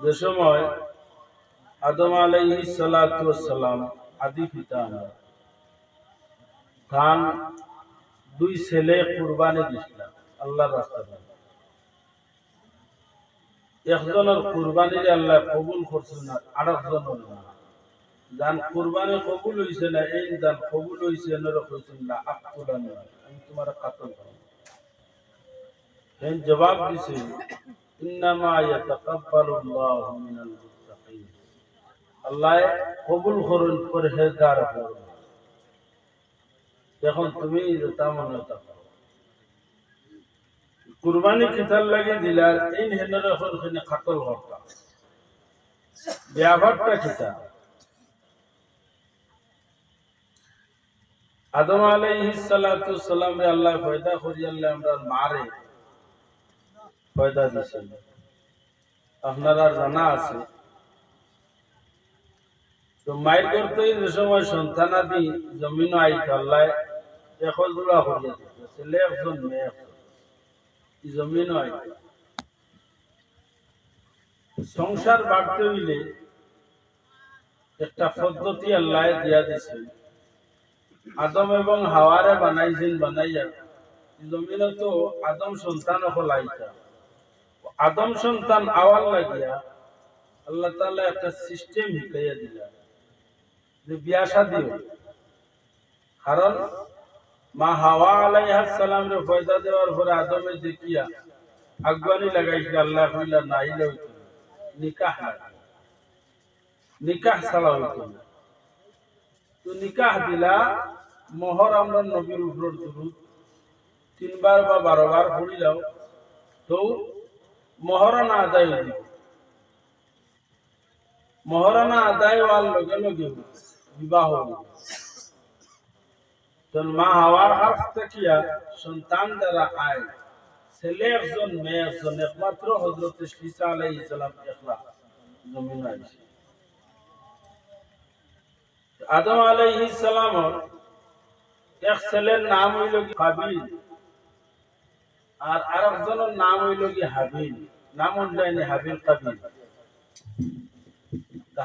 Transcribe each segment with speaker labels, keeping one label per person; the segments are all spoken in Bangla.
Speaker 1: যে সময় আদম আলাইহিস সালাতু ওয়াস সালাম আদি পিতা খান দুই ছেলে কুরবানি দিছিল আল্লাহর রাস্তায়। একজনের কুরবানি আল্লাহ কবুল করছেন না, আরেকজনের না। যান কুরবানি কবুল হইছে না, এই যান কবুল হইছে না কইছেন না আকতুলান, আমি তোমার কাতল করব। এই জবাব দিছে ইন্নামা ইয়াতাকাব্বালুল্লাহু মিনাল মুত্তাকিন, আল্লাহ কবুল করেন পরহেজগার। এখন তুমি যেটা মনে থাকো কুরবানি কিতার লাগে দিলার এই হেনের এখন এখানে কাতল করতাম ব্যাপারটা কিতা। আদম আলাইহিস সালাতু ওয়াস সালাম রে আল্লাহ পয়দা করি আল্লাহ আমরা মারে পয়দা দিছেন। আপনারা জানা আছে তো মায়ের করতে যে সময় সন্তানাদি জমিন আইত আল্লাহ এখন জোড়া করিয়া দিচ্ছে ছেলে একজন মেয়ে একজন জমিন আইত। সংসার বাড়তে হইলে একটা পদ্ধতি আল্লাহ দিয়া দিছেন। আদম এবং হাওয়ারে বানাইছেন, বানাইয়া জমিনে তো আদম সন্তান হল আইতা। আদম সন্তান আওয়াল লাগিয়া আল্লাহ তাআলা একটা সিস্টেম শিখাইয়া দিলা যে বিয়া শাদী। কারণ মা হাওয়া আলাইহিস সালাম রে পয়দা দেওয়ার পরে আদমে দেখিয়া আগুয়ানি লাগাইছে, আল্লাহ কইলা নাইলে হইতো নিকাহ, নিকাহ ছাড়া হইতো না। তো নিকাহ দিলা, মোহর আমরা নবীর উপর দুরুদ 3 বার বা 12 বার পড়িলাও তো মহারানা আদায় হইল। মহারানা আদায় হওয়ার লগে লগে বিবাহ হইল। মা হাওয়ার হাত থেকে সন্তান দ্বারা আয় ছেলে একজন মেয়ে একজন, একমাত্র হযরত ঈসা আলাইহিস সালাম একলা জমিন আইছে। আদম আলাইহিস সালামের এক ছেলের নাম হইল কাবিল আর আরেকজনের নাম হইল কি হাবিল। নাম অনুযায়ী হাবিল কাবিল।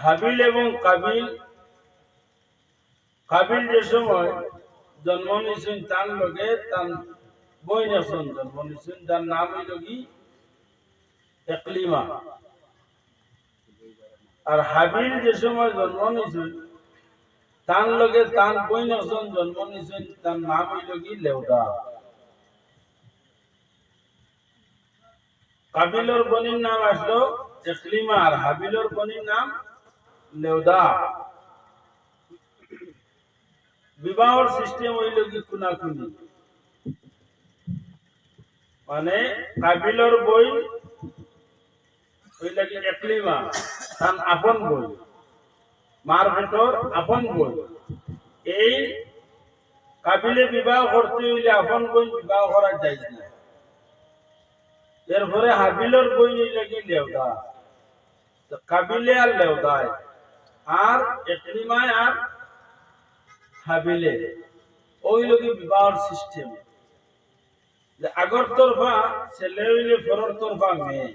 Speaker 1: হাবিল এবং কাবিল, কাবিল যে সময় জন্ম নিয়েছেন তার লগে তার বই নেছেন জন্ম নিয়েছেন, তার নাম হইল কি একলিমা। আর হাবিল যে সময় জন্ম নিয়েছেন তার লগে তার বই নেছেন জন্ম নিয়েছেন, তার নাম হইল কি লেউদা। কাবিলের বনির নাম আসলো একলিমা আর হাবিলের বনির নাম লেউদা। বিবাহর সিস্টেম হইল কি কুনাকুনি, মানে কাবিলের বই হইল কি একলিমা তার আপন বই, মার ভেতর আপন বই। এই কাবিলে বিবাহ করতে হইলে আপন বই বিবাহ করা যায় না। এরপরে হাবিলের বই হইল কি লেউদা। কাবিলে আর লেউদায় আর একলিমায় আর হাবিলে ওই লোক বিবাহর সিস্টেম। আগর তরফা ছেলে হইলে পরের তরফা মেয়ে,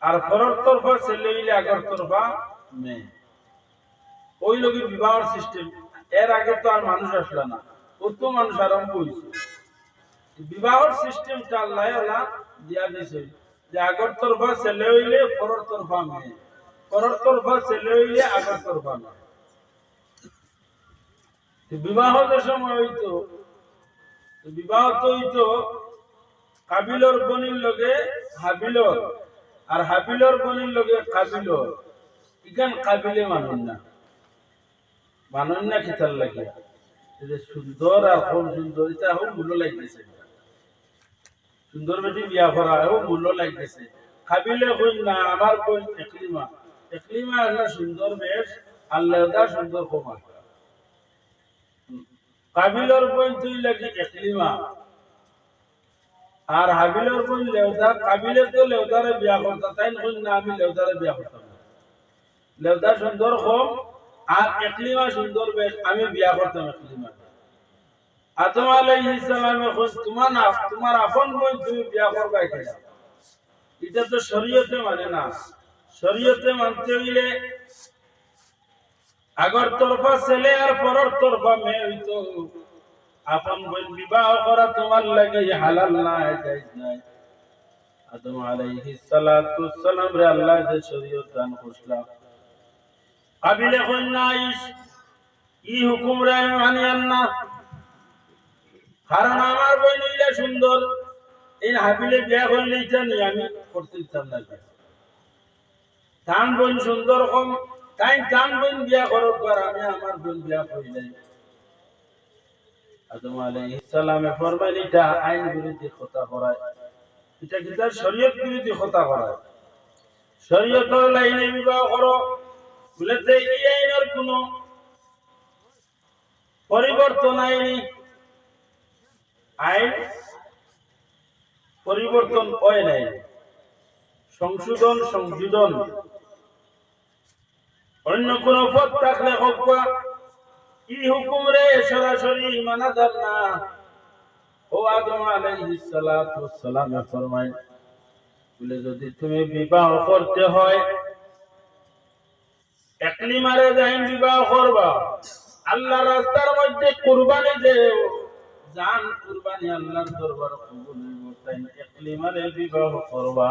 Speaker 1: আর পরের তরফা ছেলে হইলে আগর তরফা মেয়ে, ওই লোকের বিবাহর সিস্টেম। এর আগে তো আর মানুষ আসলো না, কত মানুষ আরম্ভ হয়েছে। বিবাহর সিস্টেমটা আল্লাহ দিয়া দিছে যে আগর তরফা ছেলে হইলে পরের তরফা মেয়ে, পরের তরফা ছেলে হইলে আগর তরফা মেয়ে। বিবাহ যে সময় হইতো, বিবাহ তো হইতো কাবিলর বনির লগে হাবিলর আর হাবিলর বনির লগে কাবিলর। ইখান কাবিলে মানুন না, মানুন না কিতার লাগে সুন্দর আর খুব সুন্দর, এটা খুব মূল্য লাগতেছে। সুন্দর বেটি বিয়া করা খুব মূল্য লাগতেছে। কাবিলে কই না আমার বোন একলিমা, একলিমা একটা সুন্দর বেশ আর লেদা সুন্দর কমা। কাবিলের বোন তুই লাগে একলিমা আর হাবিলের বোন লেউদা। কাবিলে তো লেউদারে বিয়া করতা, তাই কই না আমি লেউদারে বিয়া করতাম। লেউদা সুন্দর কম আর একলিমা সুন্দর বেশ, আমি বিয়া করতাম একলিমা। আদম আলাইহিস সালামে কই তোমার আপন বোন তুমি বিয়া করবা কেন? এটা তো শরীয়তে মানে না। শরীয়তে মানতে হইলে আগর তরফা ছেলে আর পরের তরফা মেয়ে হইতো আপন বোন বিবাহ করা তোমার লাগে হালাল নাই জায়েজ নাই। আদম আলাইহিস সালাতু সালাম রে আল্লাহ যে শরীয়ত দান করলা কাবিলে কন্যা ই হুকুম রে মানিয়ান না, কারণ আমার বোন হইলে সুন্দর, এই হাবিলে বিয়া করলে এটা নিয়ে আমি করতে চান না। তান বোন সুন্দর কম তাই তান বোন বিয়া করব আর আমি আমার বোন বিয়া করি নাই। আদম আলাইহিস সালামে ফরমাইল এটা আইন বিরোধী কথা করায়, এটা কিন্তু শরীয়ত বিরোধী কথা করায়। শরীয়তের লাইনে বিবাহ করো বলে এই আইনের কোনো পরিবর্তন আইনি, আইন পরিবর্তন হয় নাই, সংশোধন সংযোজন অন্য কোন পথ থাকলে হোক ই হুকুম রে সরাসরি মানা যাবে না। ও আদম আলাইহিস সালাতু ওয়াস সালাম ফরমায় বলে যদি তুমি বিবাহ করতে হয় একলি মারে যাই বিবাহ করবা, আল্লাহর রাস্তার মধ্যে কুরবানি দেও, জান কুরবানি আল্লাহর দরবারে কবুল হইব, তাই একলি মারে বিবাহ করবা।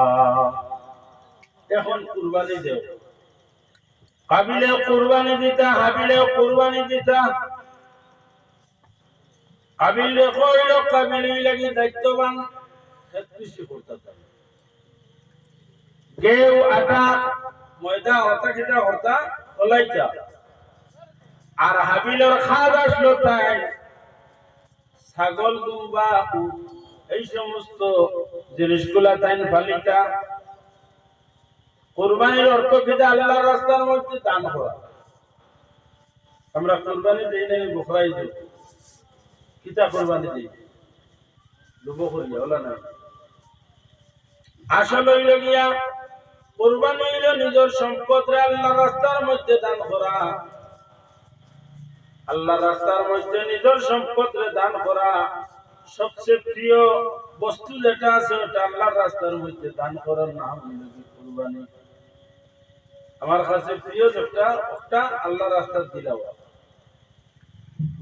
Speaker 1: এখন কুরবানি দেও, কাবিলে কুরবানি দিতা, হাবিলে কুরবানি দিতা। কাবিলে কইল কাবিলে লাগি দায়িত্ববান সবকিছু করতে থাকে, গেও আটা ময়দা হতা খেতা হতা হলাইতা, আর হাবিলের খাদ আসলো তাই ছাগল দুম্বা এই সমস্ত জিনিসগুলা তাই ফালিতা। কুরবানির অর্থ খেতে আল্লাহর রাস্তার মধ্যে দান করা। আমরা কুরবানি দিই নাই বকরাই দিই, কিতা কুরবানি দিই লোভ করিয়া ওলা না। আসল হইল গিয়া কুরবানি হইল নিজের সম্পদ রে আল্লাহর রাস্তার মধ্যে দান করা। আল্লাহর রাস্তার মধ্যে নিজের সম্পদ রে দান করা সবচেয়ে প্রিয় বস্তু যেটা আছে ওটা আল্লাহর রাস্তার মধ্যে দান করার নাম হইল কুরবানি। আমার কাছে প্রিয় যেটা ওটা আল্লাহর রাস্তায় দিলাম।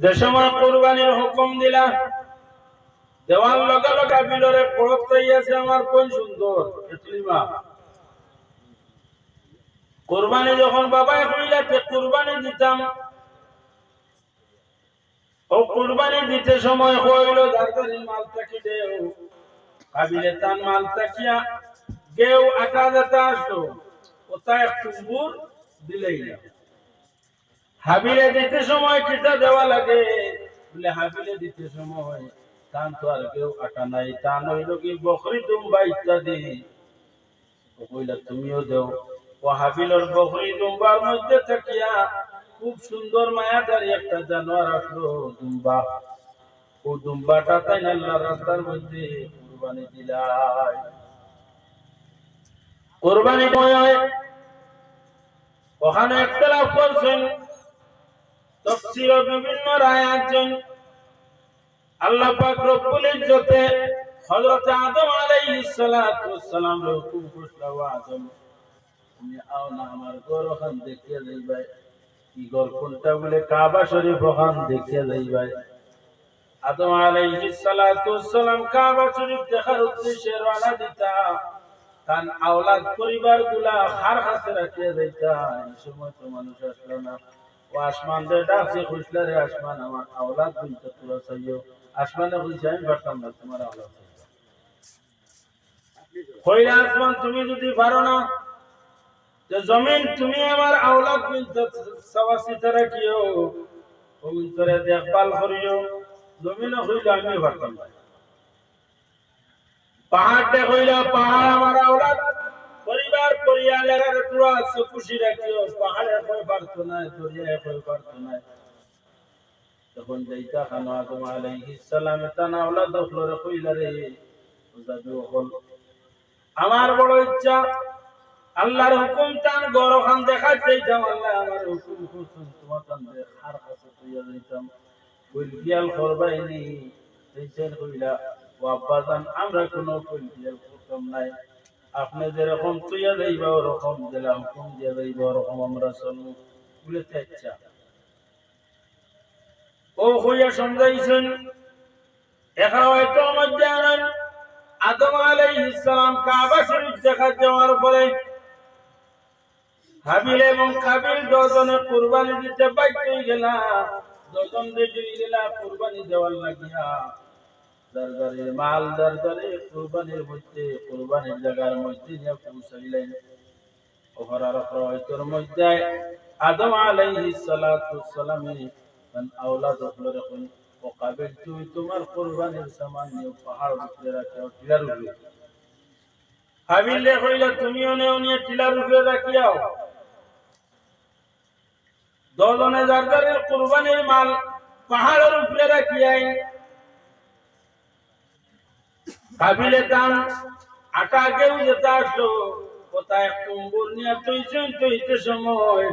Speaker 1: যে সময় কুরবানির হুকুম দিলা দেওয়ার লগে লগে বিলরে পড়ত আছে আমার কোন সুন্দর এতলিমা। কুরবানি যখন বাবাই কইলা তে কুরবানি দিতাম, ও কুরবানি দিতে সময় কইল দারদারি মাল তাকি দেও, কাবিলে তান মাল তাকিয়া গেও আটা যেটা আসলো ওটা এক কুম্বুর দিলেই না। হাবিলে দিতে সময় কিটা দেওয়া লাগে বলে হাবিলে দিতে সময় তান তো আর কেউ আটা নাই, তান হইল কি বকরি দুম্বা ইত্যাদি কইলা তুমিও দেও। ও হাবিলের বকরি দুম্বার মধ্যে থাকিয়া খুব সুন্দর মায়াদারি একটা জানোয়ার আসলো দুম্বা, ও দুম্বাটা তাই আল্লাহর রাস্তার মধ্যে কুরবানি দিলাই। কুরবানি হয় ওখানে ইখতিলাফ করছেন তাফসীরে বিভিন্ন রায় আছেন। আল্লাহ পাক রব্বুল ইজ্জতে হযরত আদম আলাইহিস সালাতু ওয়াস সালাম হুকুম করলেন, আদম তুমি আও না আমার ঘর ওখান দেখিয়ে যাইবাই। কি ঘর কোনটা বলে কাবা শরীফ ওখান দেখিয়ে যাইবাই। আদম আলাইহিস সালাতু ওয়াস সালাম কাবা শরীফ দেখার উদ্দেশ্যে রওনা দিতা, কারণ আওলাদ পরিবারগুলা হার কাছে রাখিয়ে যাইতা। এই সময় তো মানুষ আসলো না, ও আসমান রে ডাকছে খুশলা রে আসমান আমার আওলাদ বলতে তোরা চাইও। আসমানে বলছে আমি পারতাম না তোমার আওলাদ কইলা, আসমান তুমি যদি পারো না তো জমিন তুমি আমার আওলাদ বলতে সবাসিতে রাখিও, ও তোরে দেখভাল করিও। জমিনে কইলা আমি পারতাম না। পাহাড়টা কইলা পাহাড় আমার আওলাদ পরিবার পরিয়ালের তোরা খুশি রাখিও। পাহাড়ে কই পারতো না, দরিয়ায় কই পারতো না। তখন যাইতা খানো আদম আলাইহিস সালাম তান আওলাদ হলরে কইলা রে জাদু হল আমার বড় ইচ্ছা আল্লাহর হুকুম তান গর খান দেখা যাইতাম, আল্লাহ আমার হুকুম করছেন তোমার তান দেখার কাছে তুইয়া যাইতাম কইল করবাইনি। এইছেন কইলা ও আব্বাজান আমরা কোনো কইল করতাম নাই, আপনি যেরকম তুইয়া যাইবা ওরকম দিলাম হুকুম দিয়া যাইবা ওরকম আমরা চলবো বলে ইচ্ছা ও হইয়া সমঝাইছেন। এখন হয়তো মধ্যে আনেন আদম আলাইহিস সালাম কাবা শরীফ দেখা যাওয়ার পরে হাবিল এবং কাবিল দুজনে কুরবানি দিতে বাধ্য হয়ে গেলা, দুজন রেডি হয়ে গেলা কুরবানি দেওয়ার লাগিয়া। দরবারে মাল দরবারে কুরবানির মধ্যে কুরবানির জায়গার মধ্যে নিয়ে পৌঁছাইলেন। ওহরার হয়তোর মধ্যে আদম আলাইহিস সালাতু সালামের আওলাদ হলো এখন ও কাবিল তুই তোমার কুরবানির সামান নিয়ে পাহাড় উপরে রাখিও টিলার উপরে। হাবিল কইলা তুমিও নেও নিয়ে টিলার উপরে রাখিও। দুজনে দরবারের কুরবানির মাল পাহাড়ের উপরে রাখিয়াই কাবিলে দান আটা কেউ যেতে আসলো কোথায় কুম্বুর নিয়ে তৈছেন তৈতে সময়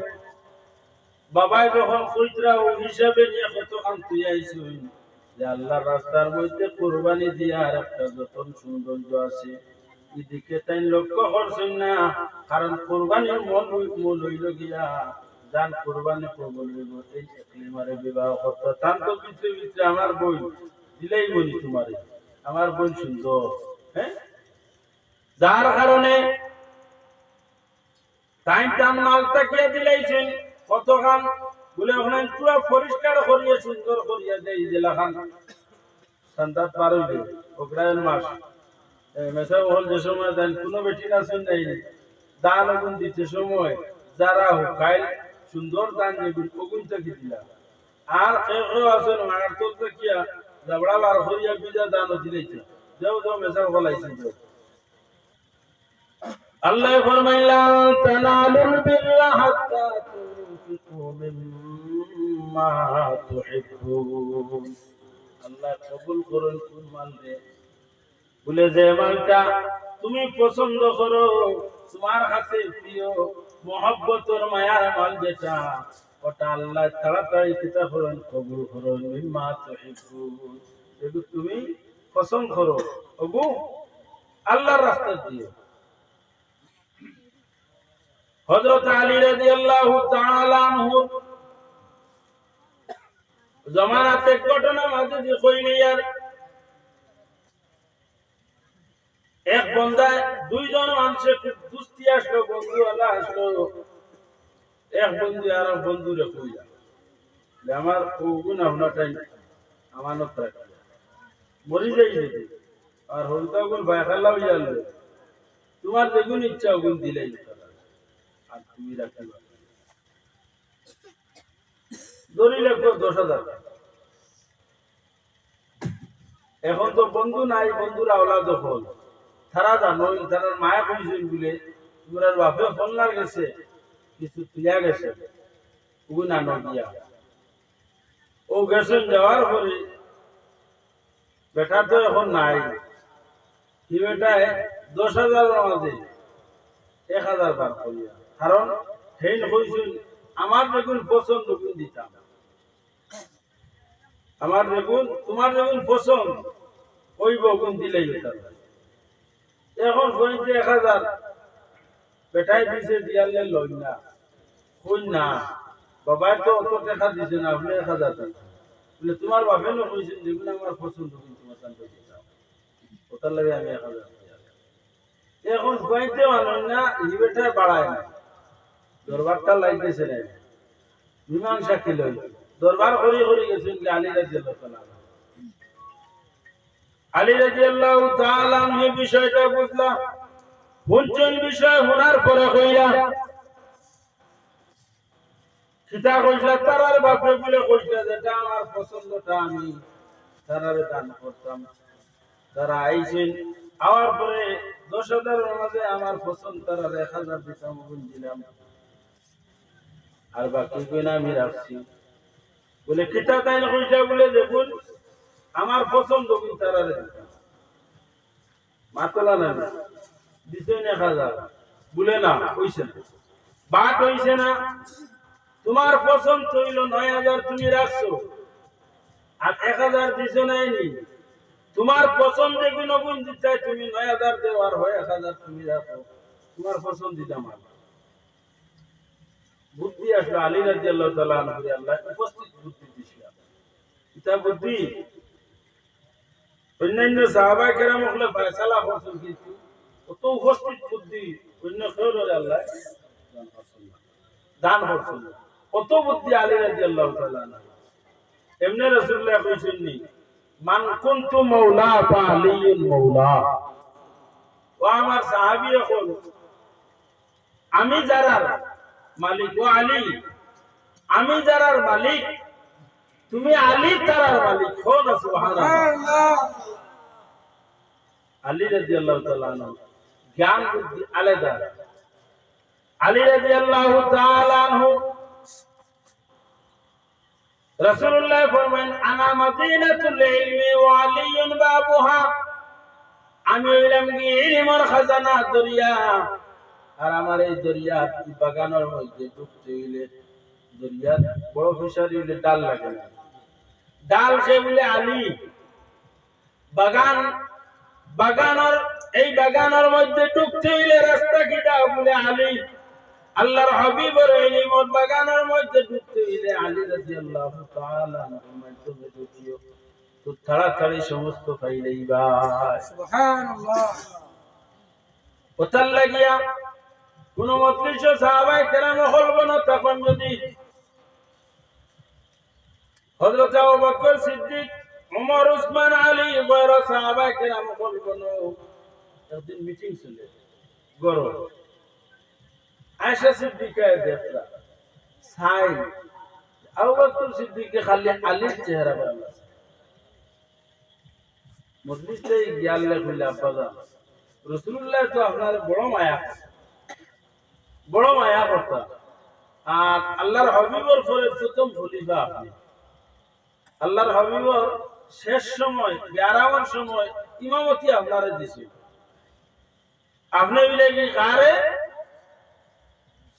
Speaker 1: বাবাই যখন খুচরা ও হিসাবে নিয়ে কতক্ষণ তুই আইসুন যে আল্লাহর রাস্তার মধ্যে কুরবানি দিয়ার একটা যতন সৌন্দর্য আছে এদিকে তাই লক্ষ্য করছেন না, কারণ কুরবানির মূল হইল গিয়া যান কুরবানি কবুল হইব এই একলিমারে বিবাহ করতে তার তো ভিতরে ভিতরে আমার বই দিলেই বলি তোমারে আমার বোন সুন্দর, হ্যাঁ, যার কারণে টাইম টান মাল তাকিয়ে দিলাইছেন কতখান বলে ওখানে পুরো পরিষ্কার করিয়ে সুন্দর করিয়ে দেয় জেলাখান সন্তান পার হইবে ওগ্রায়ণ মাস মেসা হল যে সময় দেন কোনো বেটি নাচুন নেই দান আগুন দিতে সময় যারা হুকাইল সুন্দর দান দেবেন ওগুন থেকে দিলা আর কেউ আছেন আর তো কিয়া জবড়া বার করিয়া বিজা দান দিলাইছে যাও যাও মেসা বলাইছে যাও। আল্লাহ ফরমাইলেন তানালুল বিররা হাত্তা তুনফিকু মিম্মা তুহিব্বুন। আল্লাহ কবুল করুন কোন মাল রে বলে যে মালটা তুমি পছন্দ করো তোমার কাছে প্রিয় মহব্বতের মায়ার মাল যেটা ওটা আল্লাহ তাড়াতাড়ি কিতা করুন কবুল করুন মিম্মা তুহিব্বুন, যেটা তুমি পছন্দ করো ওগো আল্লাহর রাস্তা দিয়ে। হযরত আলী রাদিয়াল্লাহু তাআলা আনহু জামানাতে ঘটনা মাঝে যে কইলে আর এক বন্দা দুইজন মানুষের দুস্তি আসলো বন্ধু আল্লাহ আসলো এক বন্ধু আর এক বন্ধুরে কইলা যে আমার ওগুন আপনারটাই আমানত রাখি মরি যাই যদি আর হলতা গুণ ভাই খাল্লা হইয়া তোমার যেগুন ইচ্ছা ওগুন দিলেই আর তুমি রাখি দড়ি লেখো 10,000। এখন তো বন্ধু নাই বন্ধুর আওলাদ হল তারা জানো তারা মায়া কইছেন বলে তোমার বাপে ফোন না গেছে কিছু তুলিয়া গেছে ওগুন আনো দিয়া ও গেছেন যাওয়ার পরে বেটা তো এখন নাই কি বেটায় 10,000 মাঝে 1,000 বার করিয়া, কারণ হেন কইছেন আমার যেগুন পছন্দ গুণ দিতাম আমার যেগুন তোমার যেগুন পছন্দ ওই বগুন দিলেই দিতাম। এখন কইতে 1,000 বেটাই দিছে দিয়ালে লই না কই না বাবা তো অত টাকা দিছে না আপনি 1,000 বলে তোমার বাপে না কইছেন যেগুন আমার পছন্দ গুণ তোমার কাছে দিতাম ওটার লাগে আমি 1,000। এখন কইতে মানেন না এই বেটায় বাড়ায় না দরবারটা লাইতেছে না মীমাংসা কি লই দরবার করি করি গেছেন আলী রাদিয়াল্লাহু তাআলা। আলী রাদিয়াল্লাহু তাআলা এই বিষয়টা বুঝলা বুঝছেন বিষয় শোনার পরে কইরা কিতা কইলা তারার বাপে বলে কইলা যেটা আমার পছন্দটা আমি তারারে দান করতাম। তারা আইছেন আওয়ার পরে 10,000 এর মাঝে আমার পছন্দ তারারে 1,000 দিতাম গুণ দিলাম আর বাকি কইনা আমি রাখছি বলে কিতা তাই কইলা বলে দেখুন আমার পছন্দ গুণ তারারে দিতাম মাতলা না দিছেন 1,000 বলে না কইছে বাট হইছে না তোমার পছন্দ হইল 9,000 তুমি রাখছো আর 1,000 দিছো নাই নি তোমার পছন্দে কোনো গুণ দিতে তুমি 9000 দেও আর হয় 1000 তুমি রাখো, তোমার পছন্দিতা মাল। বুদ্ধি আসলে আলী রাদিয়াল্লাহু তাআলা আনহু আল্লাহ উপস্থিত বুদ্ধি দিছিলেন। এটা বুদ্ধি অন্যান্য সাহাবায়ে কেরাম হলে ফয়সালা করছেন, কিন্তু অত উপস্থিত বুদ্ধি অন্য কেউ আল্লাহ দান করছেন। কত বুদ্ধি আলী রাদিয়াল্লাহু তাআলা আনহু। এমনি রাসূলুল্লাহ কইছেন নি, মান কুনতু মাওলা ফা আলিয়ুল মাওলা। ও আমার সাহাবী হল, আমি যারার মালিক, ও আলী আমি যারার মালিক, তুমি আলী তারার মালিক হো না। সুবহানাল্লাহ। আলী রাদিয়াল্লাহু তাআলা আনহু জ্ঞান বুদ্ধি আলাদা। আলী রাদিয়াল্লাহু তাআলা আনহু রাসূলুল্লাহ ফরমান, আনা মাদিনাতুল ইলমি ওয়া আলিয়ুন বাবুহা। আমি হইলাম কি ইলমের খাজানা দরিয়া, আর আমার এই দরিয়া বাগানের মধ্যে ডুবতে হইলে দরিয়ার বড় ফিশারি হইলে ডাল লাগে না, ডাল সে বলে আলী। বাগানের এই বাগানের মধ্যে ডুবতে হইলে রাস্তা কিটা বলে আলী। আল্লাহর হাবিবের ইলমের বাগানের মধ্যে ডুবতে হইলে আলী রাদিয়াল্লাহু তাআলা আনহু মাধ্যমে ডুবিও তো তাড়াতাড়ি সমস্ত পাইলেই বা। সুবহানাল্লাহ। ওতাল লাগিয়া কোন মজলিস সাহাবায়ে কেরাম হলব না, তখন যদি হযরত আবু বকর সিদ্দিক, ওমর, উসমান, আলী বড় সাহাবায়ে কেরাম হলব না। একদিন মিটিং ছিল গরম, আয়েশা সিদ্দিকা দেখলা সাই আবু বকর সিদ্দিকে খালি আলীর চেহারা ভালো আছে। মজলিসে গিয়ালে কইলা, আব্বা রাসূলুল্লাহ তো আপনার বড় মায়া করতা, আর আল্লাহর হাবিবের পরে প্রথম খলিফা আপনি। আল্লাহর হাবিবের শেষ সময় বিয়ারাওয়ার সময় ইমামতি আপনারে দিছে, আপনি বলে কি কারে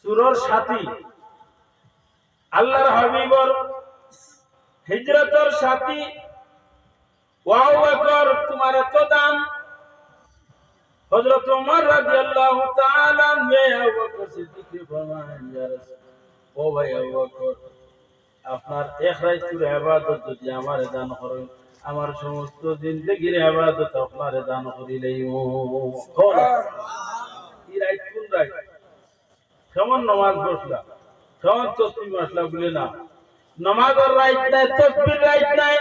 Speaker 1: সুরর সাথী, আল্লাহর হাবিবের হিজরতের সাথী আবু বকর, তোমার এত দাম। হযরত ওমর রাদিয়াল্লাহু তাআলা আনহু আবু বকর সিদ্দিককে ফরমান, ইয়া রাসূল, ও ভাই আবু বকর, আপনার এক রাতের ইবাদত যদি আমারে দান করেন, আমার সমস্ত জিন্দেগীর ইবাদত আপনারে দান করিলেই ও কি রাত কোন রাত, কেমন নামাজ পড়লা, কেমন তাসবিহ আসলা বলে না, নামাজের রাত নাই, তাসবিহ রাত নাই,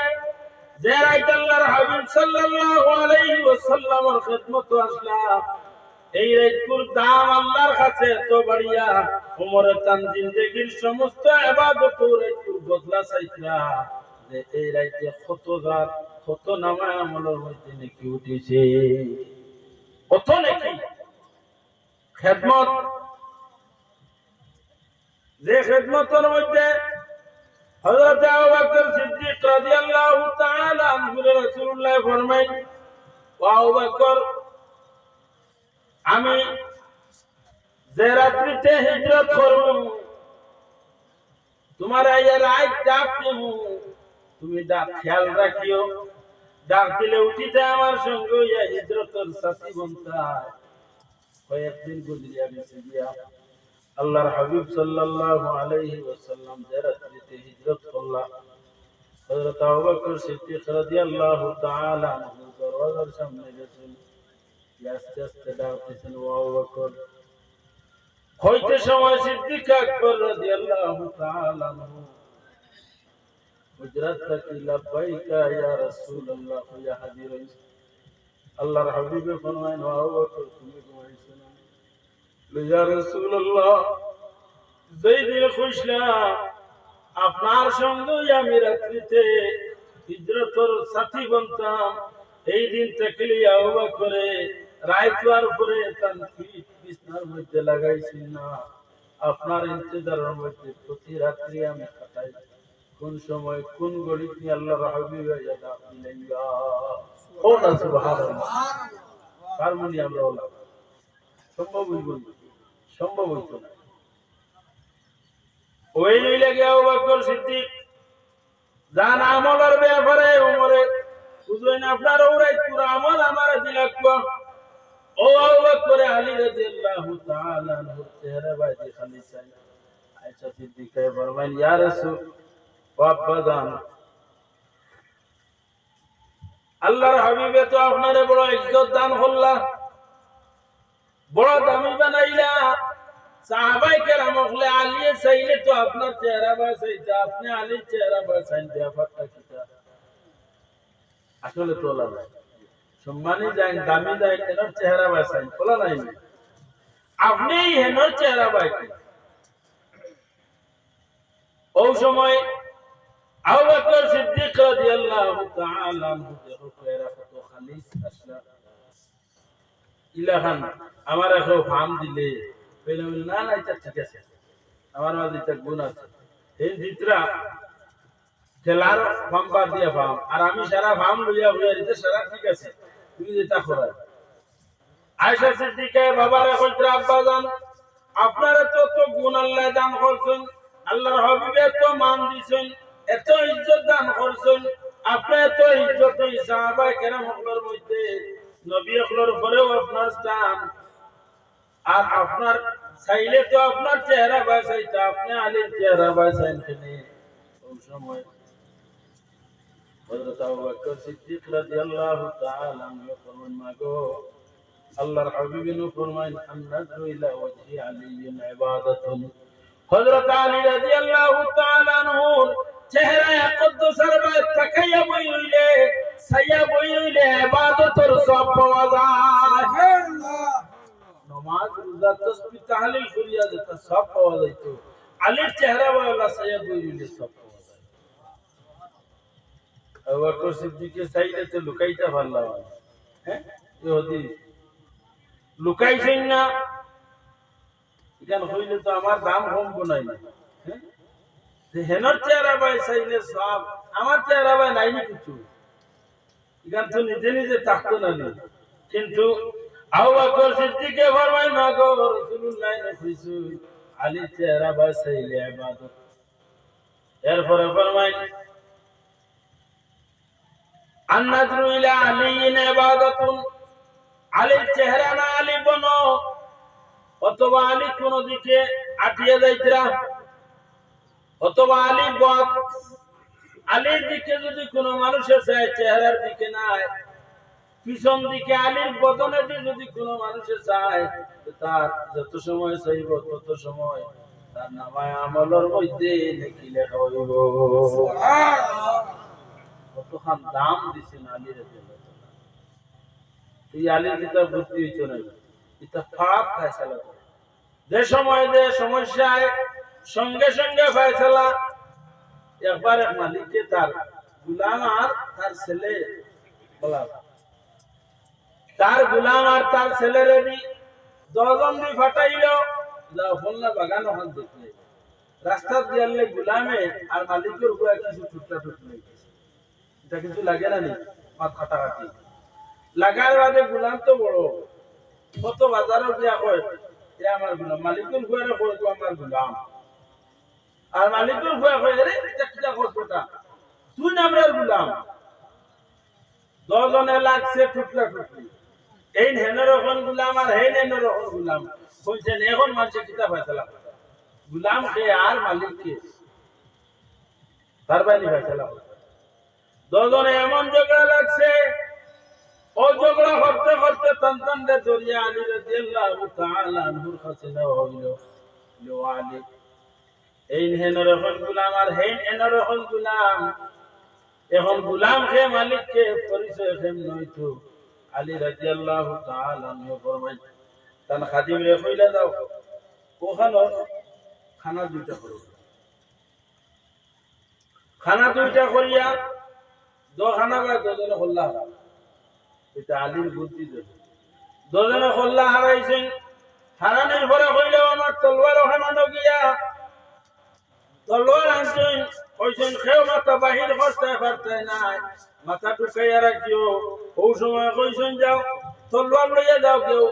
Speaker 1: যে রাত আল্লাহর হাবিব সাল্লাল্লাহু আলাইহি ওয়াসাল্লামের খিদমত আসলা, এই রাতর দাম আল্লাহর কাছে এত বাড়িয়া। ওমরের তান জিন্দেগীর সমস্ত ইবাদত রাতর বদলা চাইতরা, যে এই রাতে কত নামাজ আমলের মধ্যে নাকি উঠেছে, কত নাকি খিদমত, যে খিদমতের মধ্যে হযরত আবু বকর সিদ্দিক রাদিয়াল্লাহু তাআলা আনহু রাসূলুল্লাহ ফরমায়, ও আবু বকর, আমি যে রাত্রিতে হিজরত করব, তোমার এই রাত ডাক দেব, তুমি ডাক খেয়াল রাখিও, ডাক দিলে উঠিতে আমার সঙ্গে ইয়া হিজরতের সাথী বনতা। কয়েকদিন গুজরিয়া গেছে গিয়া আল্লাহর হাবিব সাল্লাল্লাহু আলাইহি ওয়াসাল্লাম যে রাত্রিতে হিজরত করলেন, হযরত আবু বকর সিদ্দিক রাদিয়াল্লাহু তাআলা আনহু দরওয়াজার সামনে গেছেন, আস্তে আস্তে ডাক দিয়েছেন, ও আবু বকর। হইতে সময় সিদ্দিক আকবর রাদিয়াল্লাহু তাআলা আনহু হুজরাত থেকে লাব্বাইকা ইয়া রাসূলুল্লাহ ইয়া হাজির, আল্লাহর হাবিব ফরমায়, ও আবু বকর, তুমি ঘুমাইছো না? ইয়া রাসূলুল্লাহ, যেই দিন খুশলা আপনার সঙ্গে আমি রাত্রিতে হিজরতের সাথী বনতাম, এই দিন থেকে আবু বকরে রাইতওয়ার উপরে তান বিছনার মধ্যে লাগাইছি না, আপনার ইন্তজারের মধ্যে প্রতি রাত্রি আমি কাটাই। কোন সময় কোন গড়িতে আল্লাহর হাবিব ইয়াদা ইলাইয়া ও না। সুবহানাল্লাহ। হারমোনিয়াম রওলা সম্ভব হইব, সম্ভব হইতো না। ওই লাগে আবু বকর সিদ্দিক জান আমলের ব্যাপারে ওমরে বুঝলেন আপনার ওরাই পুরো আমল আমার দিলাক্বা ও আল্লাহ করে আলী রাদিয়াল্লাহু তাআলা আনহু চেহারা বাইতে খালি চাই আয়েশা সিদ্দিকা ফরমাইল ইয়া রাসূল ওয়াব্বাদান আল্লাহর হাবিবে তো আপনারে বড় ইজ্জত দান করলা বড় দামি বানাইলা সাহাবায়ে কেরাম হলে আলী চাইলে তো আপনার চেহারা বাঁচাইতে আপনি আলীর চেহারা বাঁচাইন ব্যাপারটা কি আসলে তোলা যায় সম্মানী যায় দামি যায় এনার চেহারা বাঁচাইন তোলা নাই আপনি হেনর চেহারা বাঁচাইন ওই সময় আবু বকর সিদ্দিক রাদিয়াল্লাহু তাআলা আনহু দেখো চেহারা কত খালিস আসলা ইলাহান আমার এখন ফার্ম দিলে বললাম না না এটা ঠিক আছে আমার মাঝে একটা গুণ আছে এই ভিতরা তেলার ফাম্পার দিয়ে ফার্ম আর আমি সারা ফার্ম লইয়া হইয়া দিতে সারা ঠিক আছে তুমি যেটা করার আয়েশা সিদ্দিকা বাবারে কইতে আব্বা জান আপনারা তো গুণ আল্লাহ দান করছেন আল্লাহর হাবিবে তো মান দিছেন এত ইজ্জত দান করছেন আপনি এত ইজ্জত সাহাবায়ে কেরামের মধ্যে নবী আকরামের পরেও আপনার স্থান আর আপনার চাইলে তো আপনার চেহারা বাঁচাইতে আপনি আলীর চেহারা বাঁচাইন কেনে ওই সময় হযরত আবু বকর সিদ্দিক রাদিয়াল্লাহু তাআলা আনহু ফরমান মাগো আল্লাহর হাবিব ফরমান আন্নাযু ইলা ওয়াজহি আলিয়্যিন ইবাদাতুন হযরত আলী রাদিয়াল্লাহু তাআলা আনহু চেহারা কুদ্দুসের বাইত তাকাইয়া বইলে সাইয়া বইলে ইবাদতের সব পাওয়া যায় সুবহানাল্লাহ নামাজ রোজা তাসবিহ তাহলিল করিয়া যেটা সব পাওয়া যাইতো আলীর চেহারা ওয়ালা সাইয়া বইলে সব পাওয়া যায় আবু বকর সিদ্দিকের চাইলে তো লুকাইতে পারলাম হ্যাঁ ইহুদি লুকাইছেন না এখানে হইলে তো আমার দাম কমবো নাই হ্যাঁ হেনর চেহারা ভাই চাইলে সব আমার চেহারা ভাই নাইনি কিছু এখানে তো নিজে নিজে থাকতো না কিন্তু আবু বকর সিদ্দিকে ফরমায় না গো রাসূলুল্লাহ নফিসু আলী চেহারা ভাই চাইলে ইবাদত এরপরে ফরমায় আন্নাযরু ইলা আলিয়্যিন ইবাদাতুন আলীর চেহারা না আলী বনো অথবা আলী কোন দিকে আটিয়ে যাইতরা অথবা আলী বদ আলীর দিকে যদি কোনো মানুষের চায় চেহারার দিকে নাই পিছন দিকে আলীর বদনে যদি কোনো মানুষের চায় তার যত সময় চাইব তত সময় তার নামায় আমলের মধ্যে নেকি লেখা হইব সুবহানাল্লাহ কতখান দাম দিছেন আলীর এই আলীর কিতাব বুদ্ধি হইতো না এটা ফাক ফয়সালা করে যে সময় যে সমস্যায় সঙ্গে সঙ্গে ফয়সালা একবার এক মালিককে তার গোলাম আর তার ছেলে বলা তার গোলাম আর তার ছেলেরে দি দজন দি ফাটাইল যাও ফলনা বাগান ওখান দেখলে রাস্তা দিয়ালে গোলামে আর মালিকের উপরে কিছু টুকরা টুকরা এটা কিছু লাগে না নি মাথা কাটাকাটি লাগার বাদে গোলাম তো বড় কত বাজারও গিয়া কয় এ আমার গোলাম মালিকের উপরে কয় তো আমার গোলাম আর মালিকের উপরে কয় রে এটা কিটা করছটা তুই নামরার গোলাম দজনে লাগছে টুকরা টুকরি এই হেনের এখন গোলাম আর হেন হেনের এখন গোলাম বলছেন এখন মানুষের কিতা ফয়সালা গোলাম কে আর মালিক কে তার বাইরে ফয়সালা দজনে এমন ঝগড়া লাগছে ও ঝগড়া করতে করতে তন্তন্দে দরিয়া আলী রাদিয়াল্লাহু তাআলা আনহুর কাছে নেওয়া হইল লো আলী এই হেনের এখন গোলাম আর হেন হেনের এখন গোলাম এখন গোলাম কে মালিক কে পরিচয় কেম নইতো আলী রাদিয়াল্লাহু তাআলা আনহু ফরমায় তান খাদিম রে কইলা দাও ওখানে খানা দুইটা করো খানা দুইটা করিয়া দোখানা বা দজনে খোল্লা এটা আলীর বুদ্ধি দজনে খোল্লা হারাইছেন হারানোর পরে কইলেও আমার তলোয়ার ওখানে নগিয়া তলোয়ার আনছেন কইছেন কেউ মাথা বাহির করতে পারতে নাই মাথা ঢুকাইয়া রাখিও ওই সময় কইছেন যাও তলোয়ার লইয়া যাও কেউ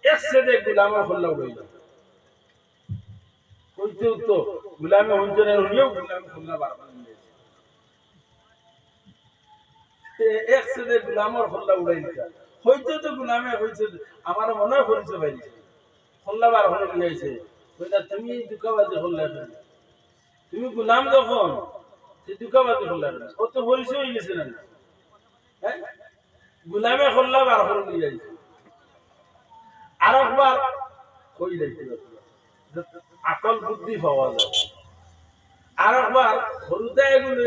Speaker 1: একসাথে গোলামের খোল্লা উড়াই যাও কইতেও তো গোলামে হুঞ্জনের হইলেও গোলামে খোল্লা বারবার এক ছেলে গুলামর হল্লা উড়াই দিতা হয়তো তো গুলামে হয়েছে আমার মনে করেছে ভাই হল্লা বার হলে গিয়েছে তুমি দুঃখাবাজি হল্লা তুমি গুলাম যখন দুঃখাবাজি হল্লা ও তো পরিচয় হয়ে গেছে না হ্যাঁ গুলামে হল্লা বার হলে গিয়েছে আর একবার কই যাইতে আকল বুদ্ধি পাওয়া যায় আর একবার হরুদা এগুলো